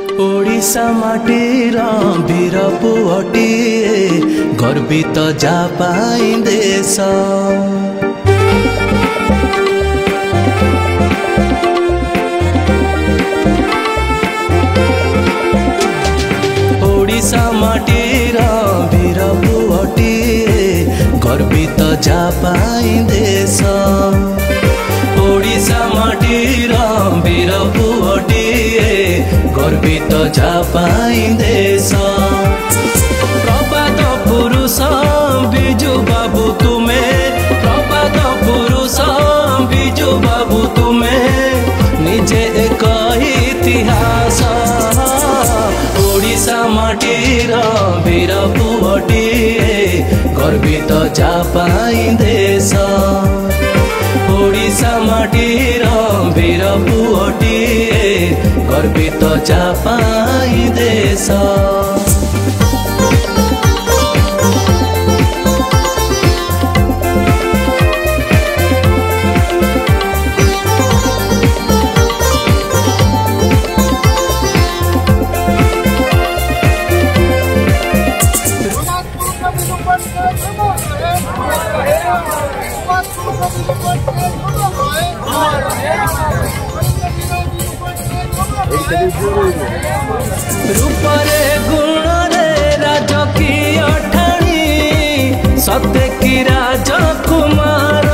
ओडिशा माटीर वीर पुअटिए गर्वित जापाई देश। ओडिशा माटीर वीर पुअटिए गर्वित जापाई देश। ओडिशा माटीर वीर पुअटिए गर्वित जापाई देश। प्रभात पुरुष बिजु बाबू तुमे, प्रभात पुरुष बिजु बाबू तुमे निजे एक इतिहास। ओडिशा माटीर वीर पुअटिए गर्वित जापाई देश। ओडिशा माटीर वीर पुअटिए गर्वित जापाई देश। रूपरे गुणरे राजकीय ठाणी सत्य की राजकुमार।